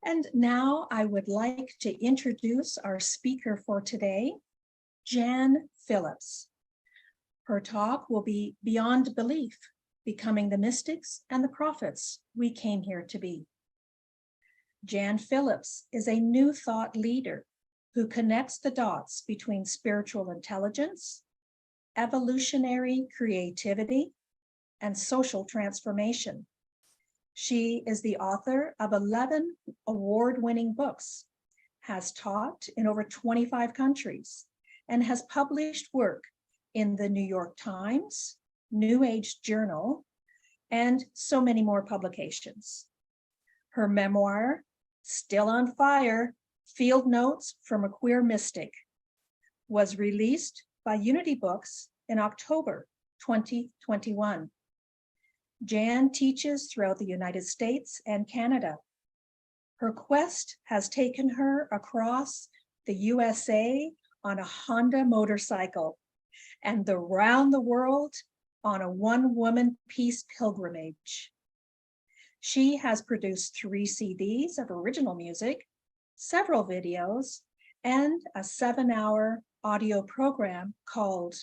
And now I would like to introduce our speaker for today, Jan Phillips. Her talk will be Beyond Belief, Becoming the Mystics and the Prophets We Came Here to Be. Jan Phillips is a New Thought leader who connects the dots between spiritual intelligence, evolutionary creativity, and social transformation. She is the author of 11 award-winning books, has taught in over 25 countries, and has published work in the New York Times, New Age Journal, and so many more publications. Her memoir, Still on Fire, Field Notes from a Queer Mystic, was released by Unity Books in October 2021. Jan teaches throughout the United States and Canada. Her quest has taken her across the USA on a Honda motorcycle and around the world on a one-woman peace pilgrimage. She has produced 3 CDs of original music, several videos, and a 7-hour audio program called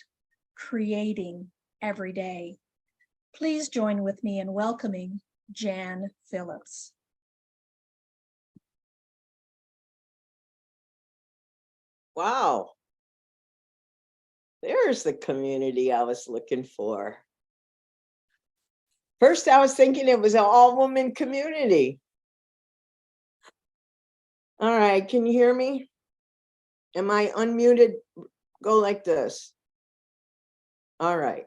Creating Every Day. Please join with me in welcoming Jan Phillips. Wow. There's the community I was looking for. First, I was thinking it was an all-woman community. All right, can you hear me? Am I unmuted? Go like this. All right.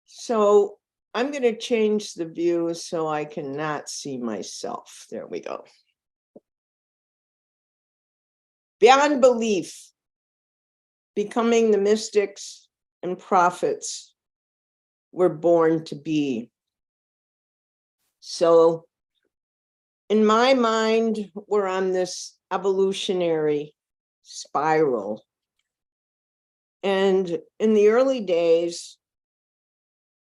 So I'm going to change the view so I cannot see myself. There we go. Beyond Belief, Becoming the Mystics and Prophets We're Born to Be. So in my mind, we're on this evolutionary spiral. And in the early days,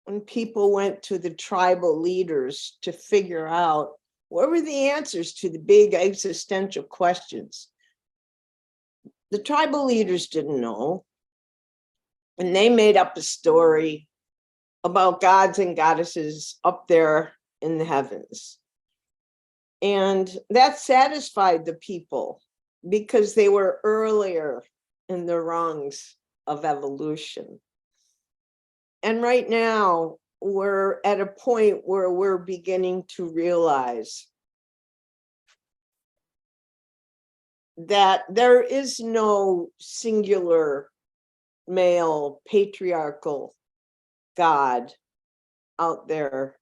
when people went to the tribal leaders to figure out what were the answers to the big existential questions, the tribal leaders didn't know. And they made up a story about gods and goddesses up there in the heavens. And that satisfied the people because they were earlier in the rungs of evolution. And right now, we're at a point where we're beginning to realize that there is no singular male patriarchal God out there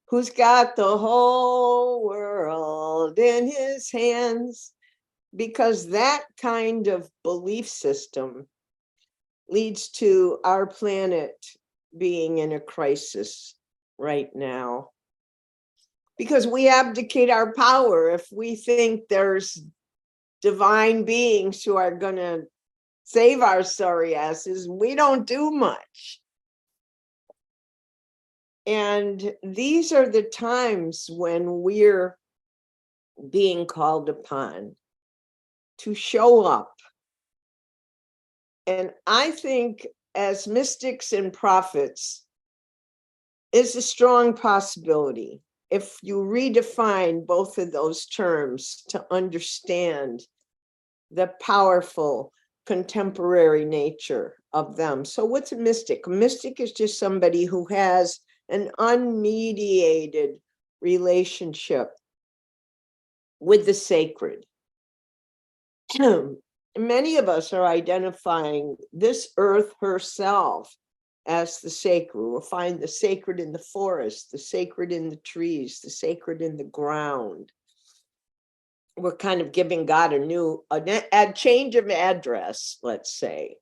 who's got the whole world in his hands, because that kind of belief system leads to our planet being in a crisis right now. Because we abdicate our power if we think there's divine beings who are going to save our sorry asses. We don't do much. And these are the times when we're being called upon to show up. And I think as mystics and prophets is a strong possibility if you redefine both of those terms to understand the powerful contemporary nature of them. So what's a mystic? A mystic is just somebody who has an unmediated relationship with the sacred. Many of us are identifying this earth herself as the sacred. We'll find the sacred in the forest, the sacred in the trees, the sacred in the ground. We're kind of giving God a change of address, let's say,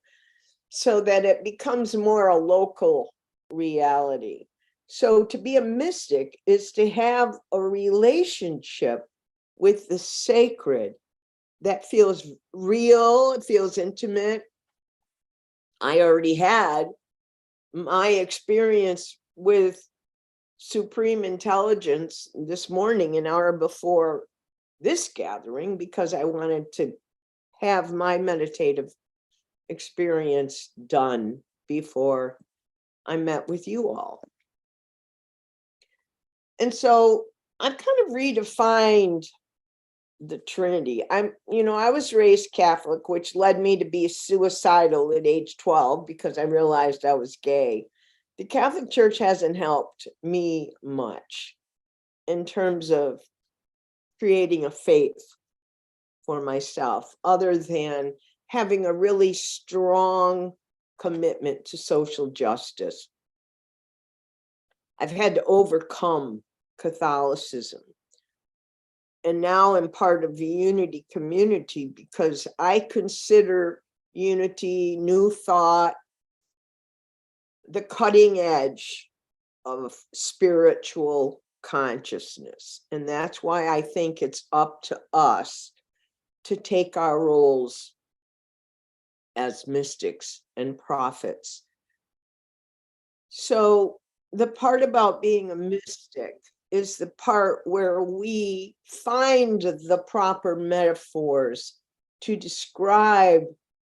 so that it becomes more a local reality. So to be a mystic is to have a relationship with the sacred that feels real, it feels intimate. I already had my experience with supreme intelligence this morning, an hour before this gathering, because I wanted to have my meditative experience done before I met with you all. And so I've kind of redefined the Trinity. I was raised Catholic, which led me to be suicidal at age 12 because I realized I was gay. The Catholic Church hasn't helped me much in terms of creating a faith for myself, other than having a really strong commitment to social justice. I've had to overcome Catholicism. And now I'm part of the Unity community because I consider Unity, New Thought, the cutting edge of spiritual consciousness. And that's why I think it's up to us to take our roles as mystics and prophets. So the part about being a mystic is the part where we find the proper metaphors to describe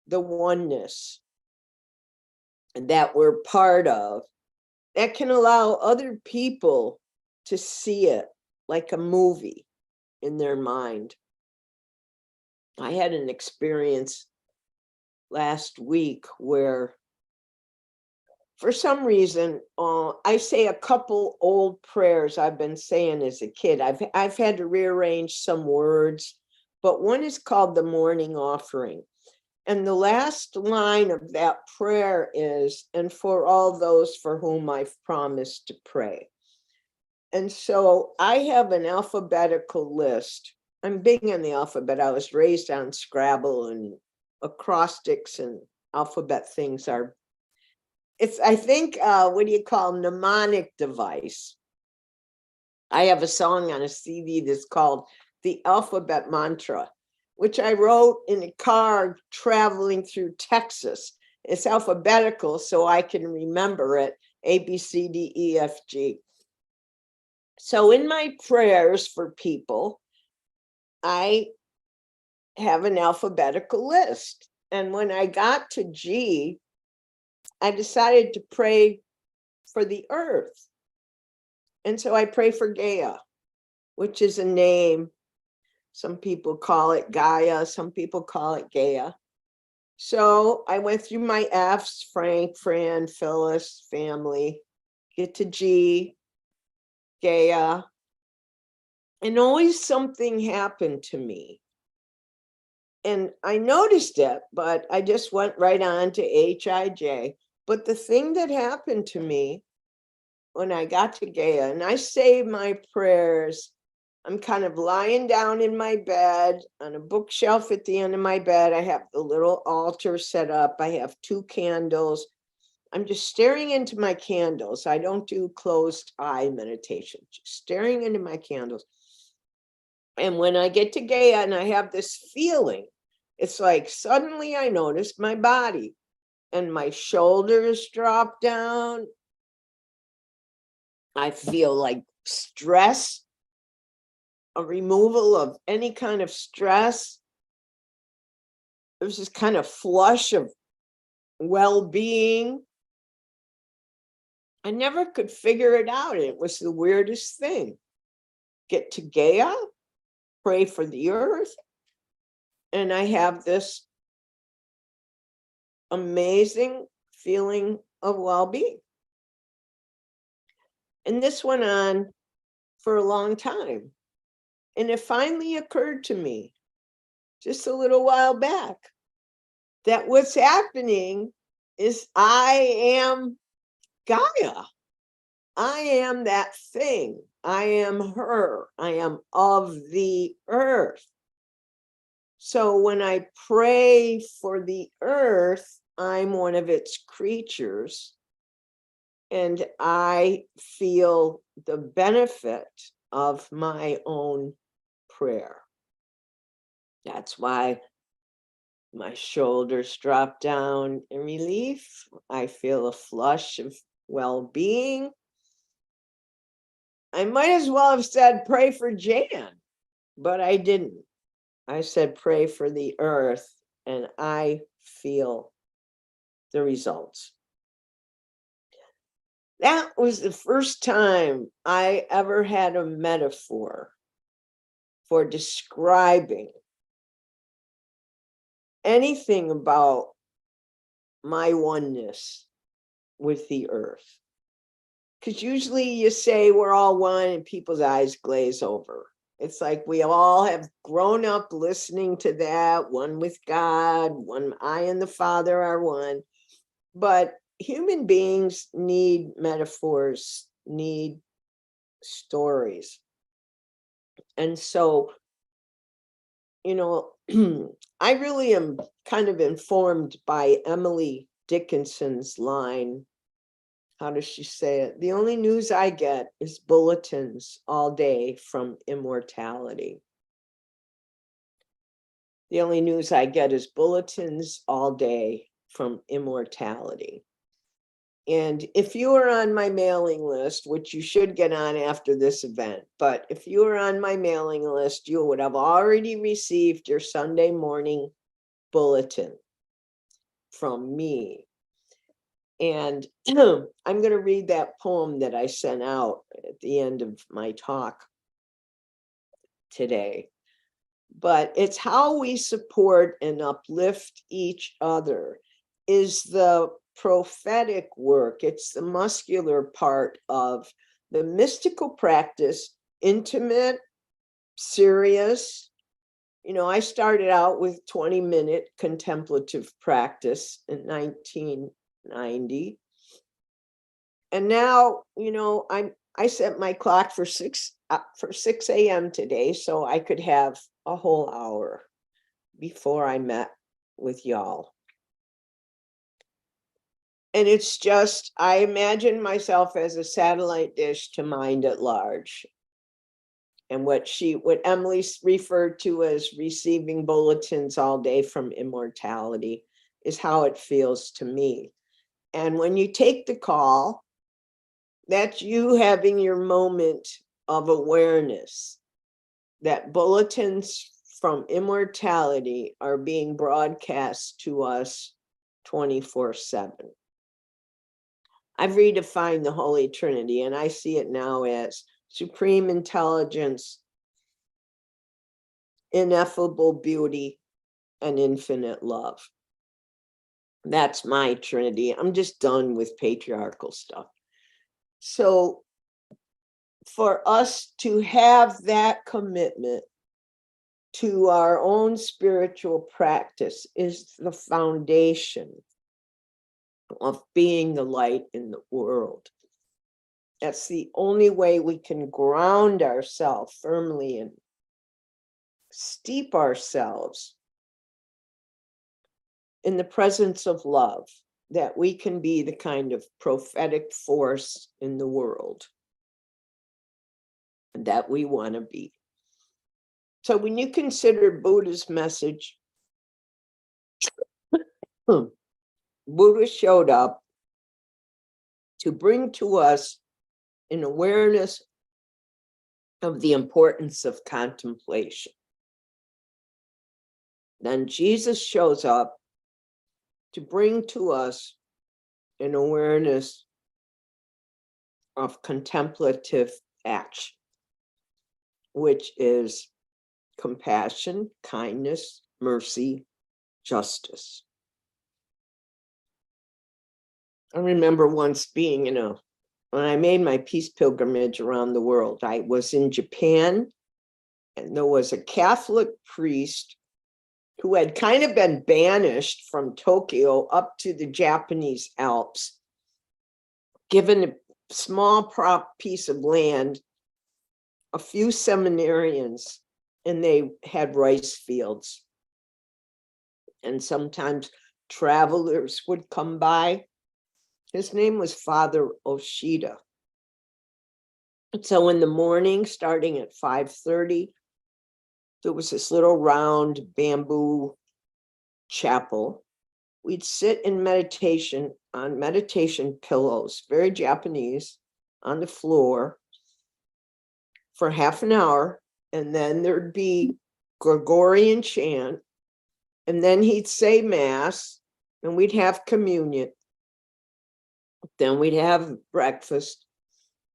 the oneness that we're part of, that can allow other people to see it like a movie in their mind. I had an experience last week where, for some reason, I say a couple old prayers I've been saying as a kid. I've had to rearrange some words, but one is called the morning offering. And the last line of that prayer is, and for all those for whom I've promised to pray. And so I have an alphabetical list. I'm big on the alphabet. I was raised on Scrabble, and acrostics and alphabet things are, it's, I think, what do you call, mnemonic device. I have a song on a CD that's called The Alphabet Mantra, which I wrote in a car traveling through Texas. It's alphabetical, so I can remember it, A, B, C, D, E, F, G. So in my prayers for people, I have an alphabetical list. And when I got to G, I decided to pray for the earth. And so I pray for Gaia, which is a name. Some people call it Gaia, some people call it Gaia. So I went through my F's, Frank, Fran, Phyllis, family, get to G, Gaia. And always something happened to me. And I noticed it, but I just went right on to H-I-J. But the thing that happened to me when I got to Gaia, and I say my prayers, I'm kind of lying down in my bed on a bookshelf at the end of my bed. I have the little altar set up. I have 2 candles. I'm just staring into my candles. I don't do closed eye meditation, just staring into my candles. And when I get to Gaia and I have this feeling, it's like suddenly I notice my body and my shoulders drop down. I feel like stress, a removal of any kind of stress. There's this kind of flush of well-being. I never could figure it out. It was the weirdest thing. Get to Gaia, pray for the earth, and I have this amazing feeling of well-being. And this went on for a long time. And it finally occurred to me just a little while back that what's happening is I am Gaia. I am that thing. I am her. I am of the earth. So when I pray for the earth, I'm one of its creatures. And I feel the benefit of my own prayer. That's why my shoulders drop down in relief. I feel a flush of well-being. I might as well have said pray for Jan, but I didn't. I said pray for the earth, and I feel the results. That was the first time I ever had a metaphor for describing anything about my oneness with the earth. Because usually you say we're all one and people's eyes glaze over. It's like we all have grown up listening to that, one with God, one, I and the Father are one. But human beings need metaphors, need stories. And so, I really am kind of informed by Emily Dickinson's line. How does she say it? The only news I get is bulletins all day from immortality. The only news I get is bulletins all day from immortality. And if you are on my mailing list, which you should get on after this event, but if you are on my mailing list, you would have already received your Sunday morning bulletin from me. And I'm going to read that poem that I sent out at the end of my talk today. But it's how we support and uplift each other is the prophetic work. It's the muscular part of the mystical practice, intimate, serious. I started out with 20-minute contemplative practice in 1990. And now, I set my clock for 6 a.m. today, so I could have a whole hour before I met with y'all. And it's just, I imagine myself as a satellite dish to mind at large. And what Emily referred to as receiving bulletins all day from immortality is how it feels to me. And when you take the call, that's you having your moment of awareness that bulletins from immortality are being broadcast to us 24/7. I've redefined the Holy Trinity, and I see it now as supreme intelligence, ineffable beauty, and infinite love. That's my Trinity. I'm just done with patriarchal stuff. So for us to have that commitment to our own spiritual practice is the foundation of being the light in the world. That's the only way we can ground ourselves firmly and steep ourselves in the presence of love, that we can be the kind of prophetic force in the world that we want to be. So when you consider Buddha's message, Buddha showed up to bring to us an awareness of the importance of contemplation. Then Jesus shows up to bring to us an awareness of contemplative action, which is compassion, kindness, mercy, justice. I remember once being, when I made my peace pilgrimage around the world, I was in Japan, and there was a Catholic priest who had kind of been banished from Tokyo up to the Japanese Alps, given a small piece of land, a few seminarians, and they had rice fields. And sometimes travelers would come by. His name was Father Oshida. So in the morning, starting at 5:30, there was this little round bamboo chapel. We'd sit in meditation on meditation pillows, very Japanese, on the floor. for half an hour, and then there'd be Gregorian chant, and then he'd say mass, and we'd have communion. Then we'd have breakfast.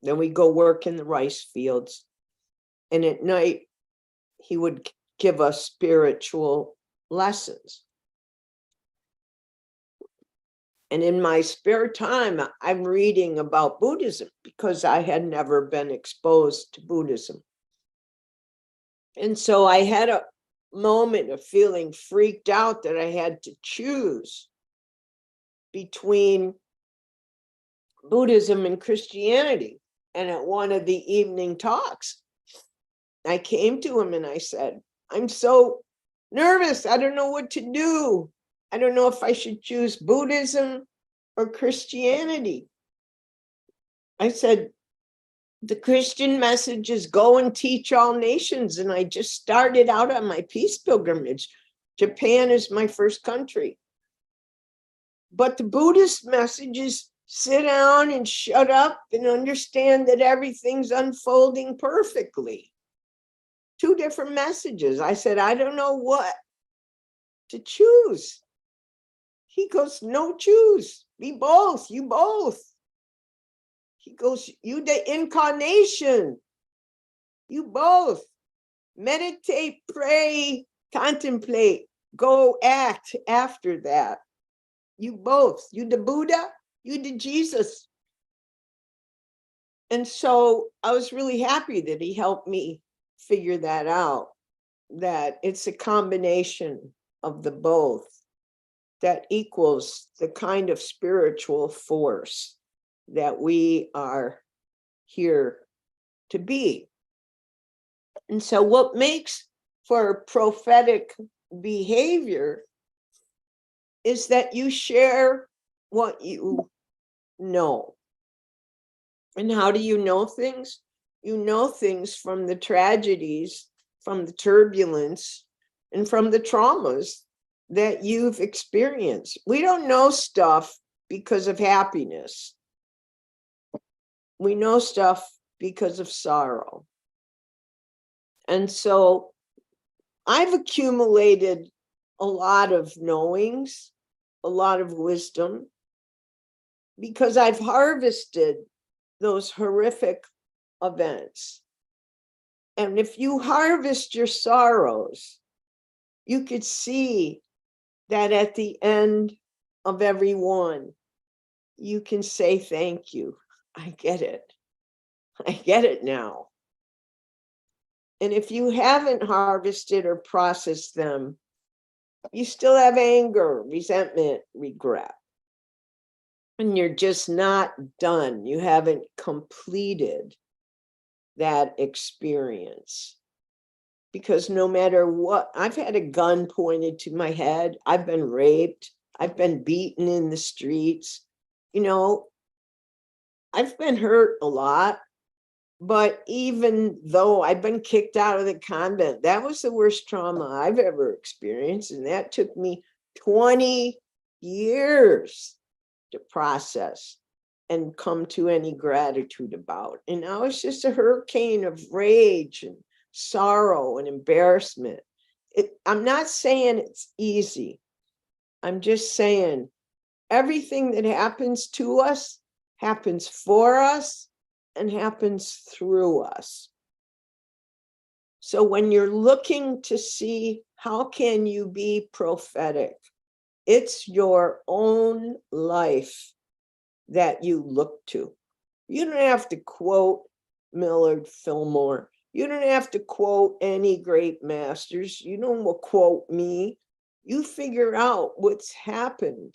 Then we'd go work in the rice fields. And at night, he would give us spiritual lessons. And in my spare time, I'm reading about Buddhism because I had never been exposed to Buddhism. And so I had a moment of feeling freaked out that I had to choose between Buddhism and Christianity. And at one of the evening talks, I came to him and I said, I'm so nervous. I don't know what to do. I don't know if I should choose Buddhism or Christianity. I said, the Christian message is go and teach all nations. And I just started out on my peace pilgrimage. Japan is my first country. But the Buddhist message is sit down and shut up and understand that everything's unfolding perfectly. Two different messages. I said, I don't know what to choose. He goes, no, choose. Be both. You both. He goes, you the incarnation. You both. Meditate, pray, contemplate, go act after that. You both. You the Buddha, you the Jesus. And so I was really happy that he helped me figure that out, that it's a combination of the both that equals the kind of spiritual force that we are here to be. And so what makes for prophetic behavior is that you share what you know. And how do you know things? You know things from the tragedies, from the turbulence, and from the traumas that you've experienced. We don't know stuff because of happiness. We know stuff because of sorrow. And so I've accumulated a lot of knowings, a lot of wisdom, because I've harvested those horrific events. And if you harvest your sorrows, you could see that at the end of every one, you can say, thank you. I get it. I get it now. And if you haven't harvested or processed them, you still have anger, resentment, regret. And you're just not done. You haven't completed that experience. Because no matter what, I've had a gun pointed to my head. I've been raped. I've been beaten in the streets. You know, I've been hurt a lot. But even though I've been kicked out of the convent, that was the worst trauma I've ever experienced. And that took me 20 years to process and come to any gratitude about. And now it's just a hurricane of rage and sorrow and embarrassment. I'm not saying it's easy. I'm just saying everything that happens to us happens for us and happens through us. So when you're looking to see how can you be prophetic, it's your own life that you look to. You don't have to quote Millard Fillmore. You don't have to quote any great masters. You don't quote me. You figure out what's happened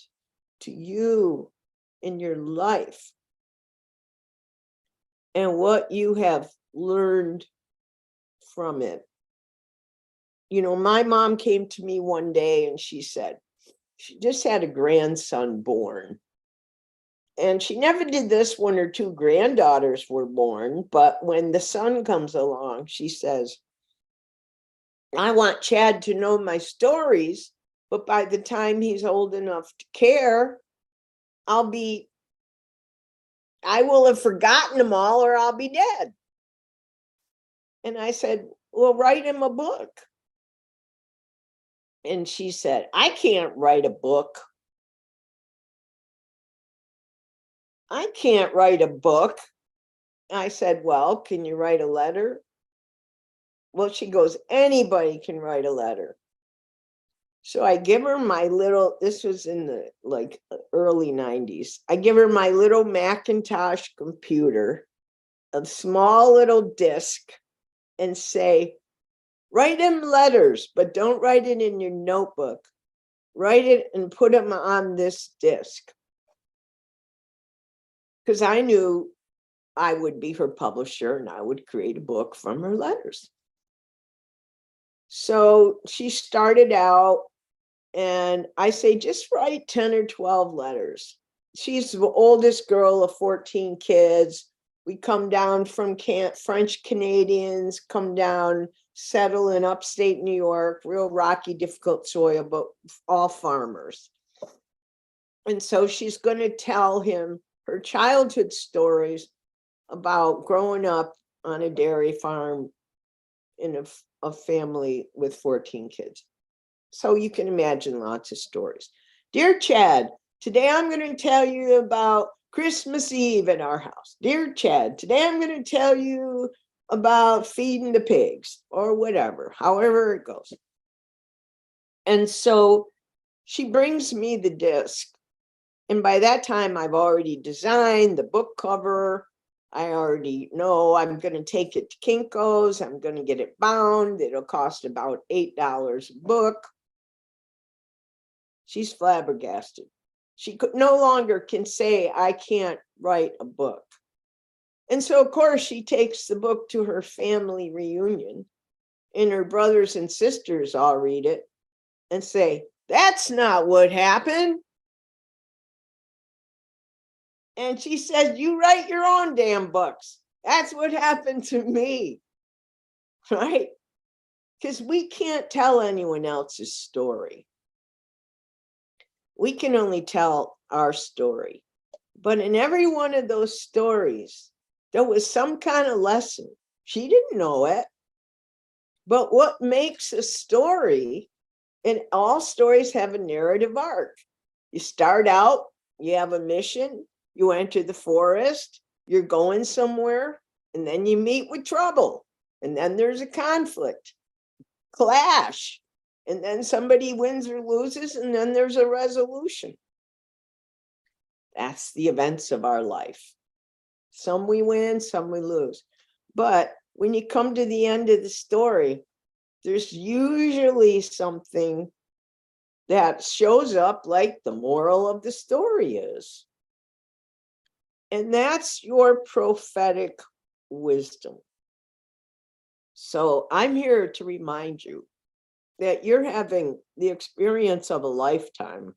to you in your life and what you have learned from it. You know, my mom came to me one day and she said, she just had a grandson born. And she never did this when her two granddaughters were born. But when the son comes along, she says, I want Chad to know my stories, but by the time he's old enough to care, I will have forgotten them all or I'll be dead. And I said, well, write him a book. And she said, I can't write a book. I can't write a book. I said, well, can you write a letter? Well, she goes, anybody can write a letter. So I give her my little, this was in the like early 90s. I give her my little Macintosh computer, a small little disc, and say, write him letters, but don't write it in your notebook. Write it and put them on this disc. Because I knew I would be her publisher and I would create a book from her letters. So she started out, and I say, just write 10 or 12 letters. She's the oldest girl of 14 kids. We come down from French Canadians, come down, settle in upstate New York, real rocky, difficult soil, but all farmers. And so she's going to tell him her childhood stories about growing up on a dairy farm in a family with 14 kids. So you can imagine lots of stories. Dear Chad, today I'm going to tell you about Christmas Eve at our house. Dear Chad, today I'm going to tell you about feeding the pigs or whatever, however it goes. And so she brings me the disc. And by that time, I've already designed the book cover. I already know I'm going to take it to Kinko's. I'm going to get it bound. It'll cost about $8 a book. She's flabbergasted. She no longer can say, I can't write a book. And so, of course, she takes the book to her family reunion, and her brothers and sisters all read it and say, that's not what happened. And she says, you write your own damn books. That's what happened to me, right? Because we can't tell anyone else's story. We can only tell our story. But in every one of those stories, there was some kind of lesson. She didn't know it. But what makes a story, and all stories have a narrative arc. You start out, you have a mission, you enter the forest, you're going somewhere, and then you meet with trouble. And then there's a conflict, clash, and then somebody wins or loses, and then there's a resolution. That's the events of our life. Some we win, some we lose. But when you come to the end of the story, there's usually something that shows up like the moral of the story is. And that's your prophetic wisdom. So I'm here to remind you that you're having the experience of a lifetime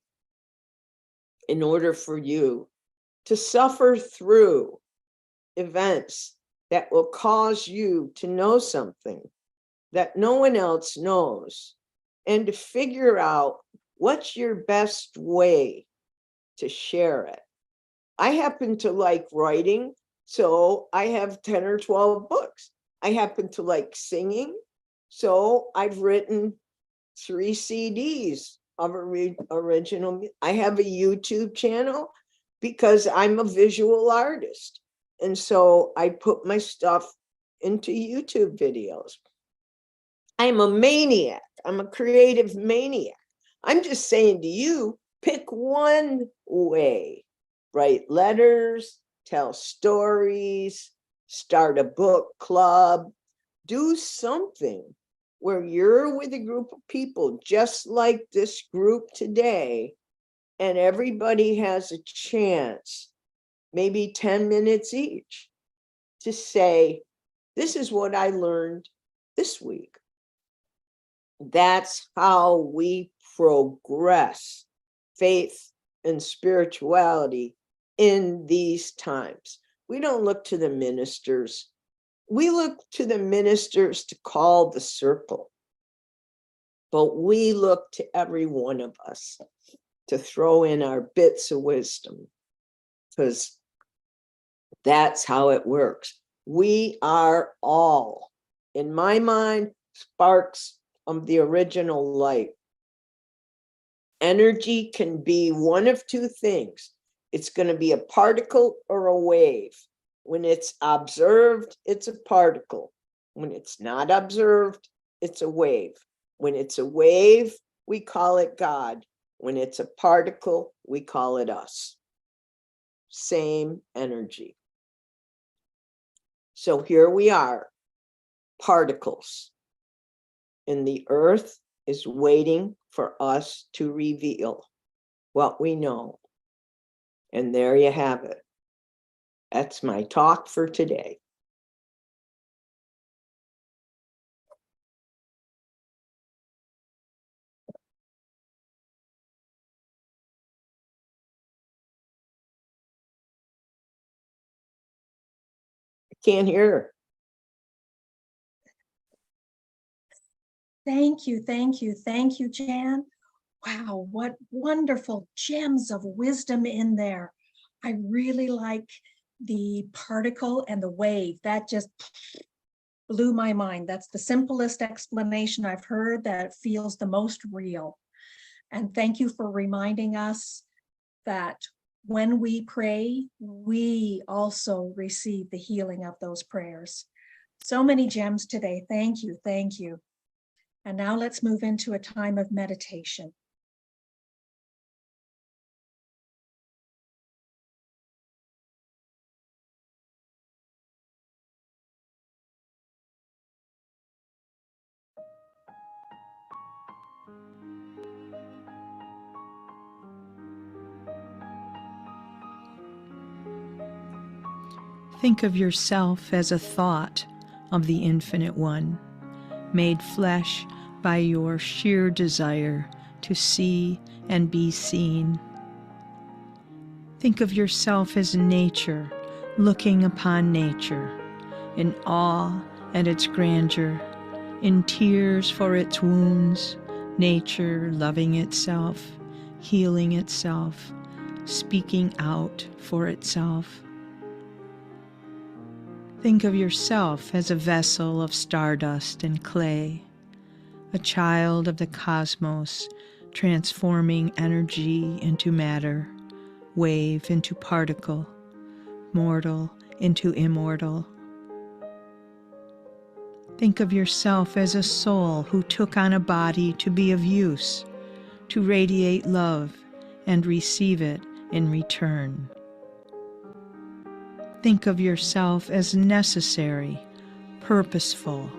in order for you to suffer through events that will cause you to know something that no one else knows, and to figure out what's your best way to share it. I happen to like writing, so I have 10 or 12 books. I happen to like singing, so I've written 3 CDs of original. I have a YouTube channel because I'm a visual artist. And so I put my stuff into YouTube videos. I'm a maniac. I'm a creative maniac. I'm just saying to you, pick one way. Write letters, tell stories, start a book club, do something where you're with a group of people just like this group today, and everybody has a chance, maybe 10 minutes each, to say, this is what I learned this week. That's how we progress faith and spirituality in these times. We don't look to the ministers. We look to the ministers to call the circle. But we look to every one of us to throw in our bits of wisdom, because that's how it works. We are all in my mind, sparks of the original light. Energy can be one of two things. It's going to be a particle or a wave. When it's observed, it's a particle. When it's not observed, it's a wave. When it's a wave, we call it God. When it's a particle, we call it us. Same energy. So here we are, particles. And the earth is waiting for us to reveal what we know. And there you have it. That's my talk for today. I can't hear. Thank you, thank you, thank you, Jan. Wow, what wonderful gems of wisdom in there. I really like the particle and the wave. That just blew my mind. That's the simplest explanation I've heard that feels the most real. And thank you for reminding us that when we pray, we also receive the healing of those prayers. So many gems today. Thank you, thank you. And now let's move into a time of meditation. Think of yourself as a thought of the Infinite One, made flesh by your sheer desire to see and be seen. Think of yourself as nature, looking upon nature, in awe at its grandeur, in tears for its wounds, nature loving itself, healing itself, speaking out for itself. Think of yourself as a vessel of stardust and clay, a child of the cosmos, transforming energy into matter, wave into particle, mortal into immortal. Think of yourself as a soul who took on a body to be of use, to radiate love and receive it in return. Think of yourself as necessary, purposeful.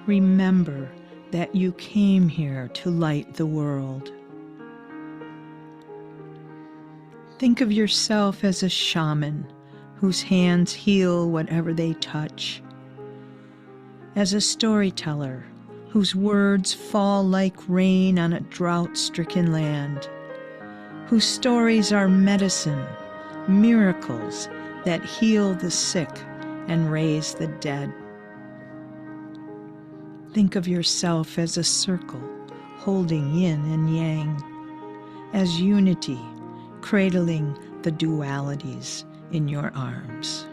Remember that you came here to light the world. Think of yourself as a shaman whose hands heal whatever they touch, as a storyteller whose words fall like rain on a drought-stricken land, whose stories are medicine, miracles that heal the sick and raise the dead. Think of yourself as a circle holding yin and yang, as unity cradling the dualities in your arms.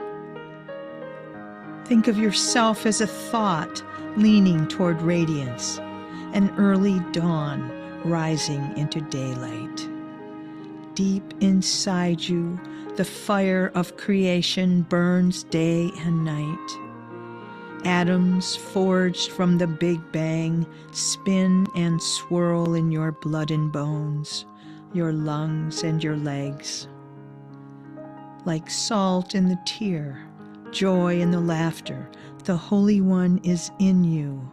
Think of yourself as a thought leaning toward radiance, an early dawn rising into daylight. Deep inside you, the fire of creation burns day and night. Atoms forged from the Big Bang spin and swirl in your blood and bones, your lungs and your legs. Like salt in the tear, joy in the laughter, the Holy One is in you,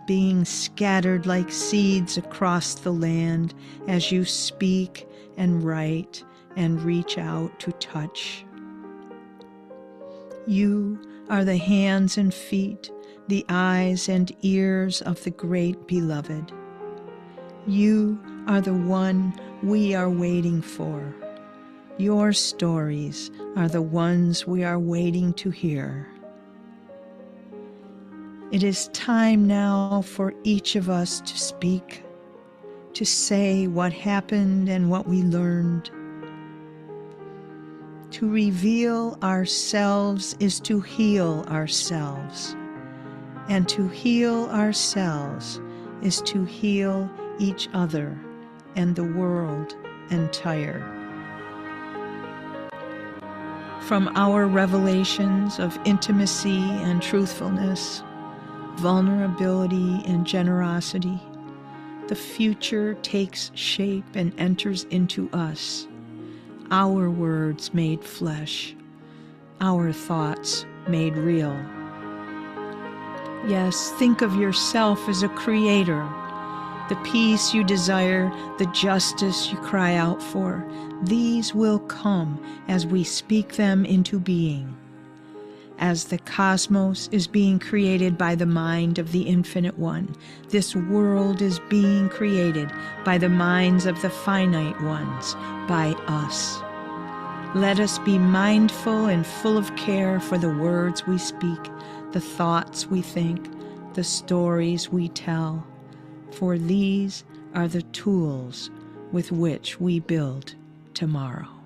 being scattered like seeds across the land as you speak and write and reach out to touch. You are the hands and feet, the eyes and ears of the great beloved. You are the one we are waiting for. Your stories are the ones we are waiting to hear. It is time now for each of us to speak, to say what happened and what we learned. To reveal ourselves is to heal ourselves, And to heal ourselves is to heal each other and the world entire. From our revelations of intimacy and truthfulness, vulnerability and generosity, the future takes shape and enters into us, our words made flesh, our thoughts made real. Yes, think of yourself as a creator. The peace you desire, the justice you cry out for, these will come as we speak them into being. As the cosmos is being created by the mind of the Infinite One, this world is being created by the minds of the finite ones, by us. Let us be mindful and full of care for the words we speak, the thoughts we think, the stories we tell, for these are the tools with which we build tomorrow.